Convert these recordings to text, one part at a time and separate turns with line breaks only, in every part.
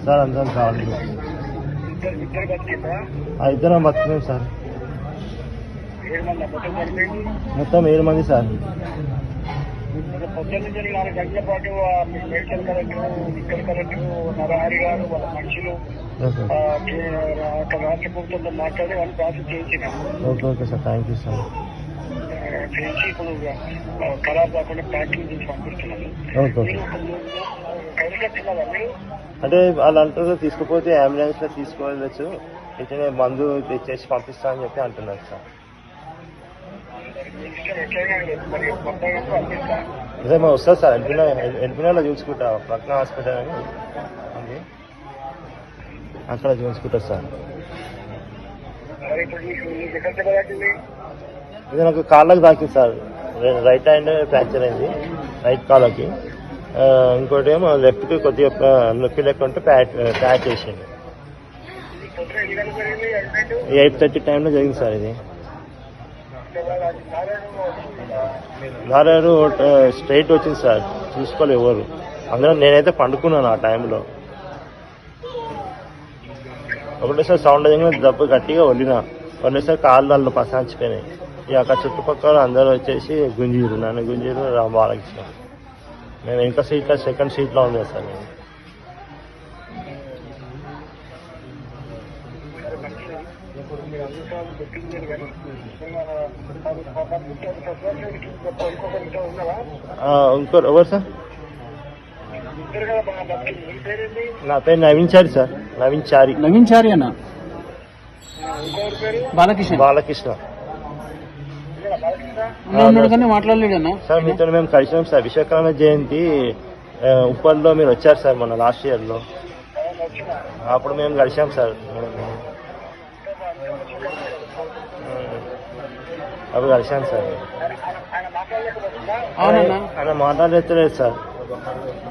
Sir అందరం కావాలి. ఇద్దరం బతున్నాం సార్. మొత్తం 7 మంది సార్.
పొద్దున్న 4 గంటల పాటు మేడ్చల్ కలెక్టర్, ఇక్కడ కలెక్టర్, నరహరి గారు వాళ్ళ మనుషులు అక్కడ రాష్ట్ర ప్రభుత్వంతో మాట్లాడి వాళ్ళు ప్రాసెస్ చేయించిన.
Okay sir, thank you sir.
చేయించి ఇప్పుడు ఖరాబ్ కాకుండా ప్యాకింగ్ చేసి పంపిస్తున్నాము.
అంటే వాళ్ళు అంటారు తీసుకుపోతే అంబులెన్స్ లో తీసుకోవచ్చు, ఇట్లనే మందు తెచ్చేసి పంపిస్తా అని చెప్పి అంటున్నారు సార్. అదే మా వస్తుంది సార్, ఎల్పినాలో చూసుకుంటా, పక్కన హాస్పిటల్ అని ఉంది, అక్కడ చూసుకుంటారు సార్. ఇది నాకు కాళ్ళకి తాకింది సార్, రైట్ హ్యాండ్ ఫ్రాక్చర్ అయింది, రైట్ కాళ్ళకి. ఇంకోటి ఏమో లెఫ్ట్కి కొద్దిగా నొప్పి లెక్క ఉంటే ప్యాచ్ చేసింది. 8:30 టైంలో జరిగింది సార్. ఇది లారీ స్ట్రైట్ వచ్చింది సార్, చూసుకోలేదు ఎవరు. అందులో నేనైతే పండుకున్నాను ఆ టైంలో. ఒకటేసారి సౌండ్ అయ్యగానే దెబ్బ గట్టిగా వదిలేసారి కాళ్ళు పసాంచిపోయినాయి. ఇక అక్కడ చుట్టుపక్కల అందరూ వచ్చేసి గుంజీరు, నన్ను గుంజీరు, బాలకృష్ణ. నేను ఇంకా సీట్లో సెకండ్ సీట్లో ఉంది సార్. నేను ఇంకోరు ఎవరు సార్? నా పేరు నవీన్ సార్. నవీన్ చారి అన్న. బాలకృష్ణ
మాట్లాడలేదన్నా
సార్. మీతో మేము కలిసినాం సార్. విశ్వకర్మ జయంతి ఉప్పల్లో మీరు వచ్చారు సార్ మొన్న లాస్ట్ ఇయర్ లో, అప్పుడు మేము కలిసాం సార్. అప్పుడు కలిసాను సార్. ఆయన మాట్లాడలేదు సార్,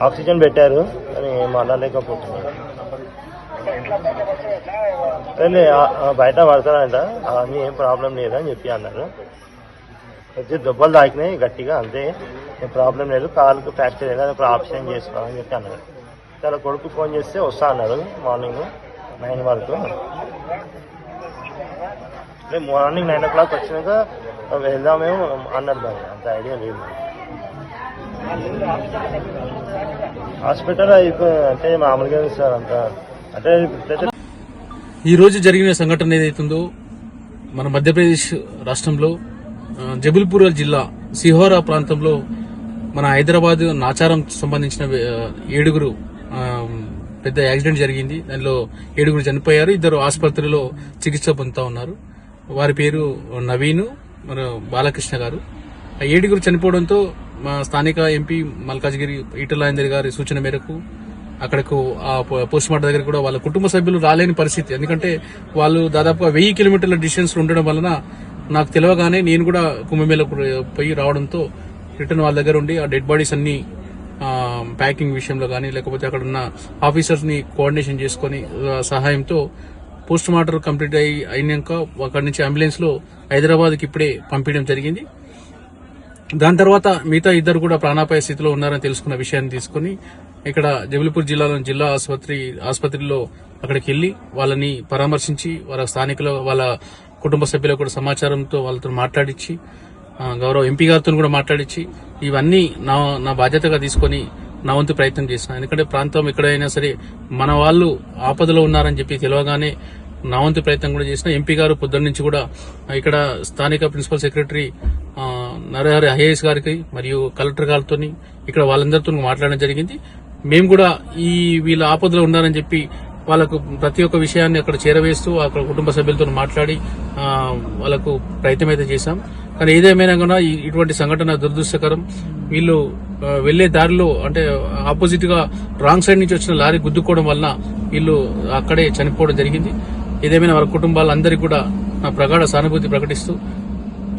ఆక్సిజన్ పెట్టారు కానీ మాట్లాడలేకపోతున్నారు. బయట పడతారంట, అవన్నీ ఏం ప్రాబ్లం లేదని చెప్పి అన్నారు. వచ్చి దెబ్బలు తాకినాయి గట్టిగా, అంతే, ఏం ప్రాబ్లం లేదు, కాలుకు ఫ్రాక్చర్ లేదు, అది ఆపరేషన్ చేసుకోవాలని చెప్పి అన్నారు. చాలా కొడుకు ఫోన్ చేస్తే వస్తా అన్నారు మార్నింగ్ 9 వరకు. మార్నింగ్ 9 o'clock వచ్చినాక వెళ్దామేమో అన్నారు. దాన్ని అంత ఐడియా లేదు. హాస్పిటల్ అంటే మామూలుగా సార్ అంత. అంటే
ఈ రోజు జరిగిన సంఘటన ఏదైతుందో మన మధ్యప్రదేశ్ రాష్ట్రంలో జబల్పూర్ జిల్లా సిహోరా ప్రాంతంలో మన హైదరాబాద్ నాచారం సంబంధించిన 7 పెద్ద యాక్సిడెంట్ జరిగింది. దానిలో 7 చనిపోయారు, 2 ఆసుపత్రిలో చికిత్స పొందుతా ఉన్నారు. వారి పేరు నవీన్, మన బాలకృష్ణ గారు. ఆ 7 చనిపోవడంతో మా స్థానిక ఎంపీ మల్కాజ్గిరి ఈటల రాజేందర్ గారి సూచన మేరకు అక్కడకు ఆ పోస్ట్ మార్టం దగ్గర కూడా వాళ్ళ కుటుంబ సభ్యులు రాలేని పరిస్థితి. ఎందుకంటే వాళ్ళు దాదాపుగా 1000 కిలోమీటర్ల డిస్టెన్స్ ఉండడం వలన నాకు తెలియగానే నేను కూడా కుంభమేళకు పోయి రావడంతో రిటర్న్ వాళ్ళ దగ్గర ఉండి ఆ డెడ్ బాడీస్ అన్ని ప్యాకింగ్ విషయంలో కానీ లేకపోతే అక్కడ ఉన్న ఆఫీసర్స్ ని కోఆర్డినేషన్ చేసుకుని సహాయంతో పోస్ట్ మార్టం కంప్లీట్ అయినాక అక్కడి నుంచి అంబులెన్స్ లో హైదరాబాద్కి ఇప్పుడే పంపించడం జరిగింది. దాని తర్వాత మిగతా 2 కూడా ప్రాణాపాయ స్థితిలో ఉన్నారని తెలుసుకున్న విషయాన్ని తీసుకుని ఇక్కడ జబల్పూర్ జిల్లాలోని జిల్లా ఆసుపత్రిలో అక్కడికి వెళ్లి వాళ్ళని పరామర్శించి వాళ్ళ స్థానికుల వాళ్ళ కుటుంబ సభ్యులకు కూడా సమాచారంతో వాళ్ళతో మాట్లాడించి గౌరవ ఎంపీ గారితో కూడా మాట్లాడించి ఇవన్నీ నా బాధ్యతగా తీసుకుని నా వంతు ప్రయత్నం చేసిన. ఎందుకంటే ప్రాంతం ఎక్కడైనా సరే మన వాళ్ళు ఆపదలో ఉన్నారని చెప్పి తెలియగానే నా వంతు ప్రయత్నం కూడా చేసిన. ఎంపీ గారు పొద్దున్న నుంచి కూడా ఇక్కడ స్థానిక ప్రిన్సిపల్ సెక్రటరీ నరహరి ఐఏఎస్ గారికి మరియు కలెక్టర్ గారితో ఇక్కడ వాళ్ళందరితో మాట్లాడడం జరిగింది. మేము కూడా వీళ్ళ ఆపదలో ఉన్నారని చెప్పి వాళ్ళకు ప్రతి ఒక్క విషయాన్ని అక్కడ చేరవేస్తూ అక్కడ కుటుంబ సభ్యులతో మాట్లాడి వాళ్ళకు ప్రయత్నం అయితే చేశాం. కానీ ఏదేమైనా కూడా ఇటువంటి సంఘటన దురదృష్టకరం. వీళ్ళు వెళ్లే దారిలో అంటే ఆపోజిట్ గా రాంగ్ సైడ్ నుంచి వచ్చిన లారీ గుద్దుకోవడం వలన వీళ్ళు అక్కడే చనిపోవడం జరిగింది. ఏదేమైనా వాళ్ళ కుటుంబాలందరికీ కూడా నా ప్రగాఢ సానుభూతి ప్రకటిస్తూ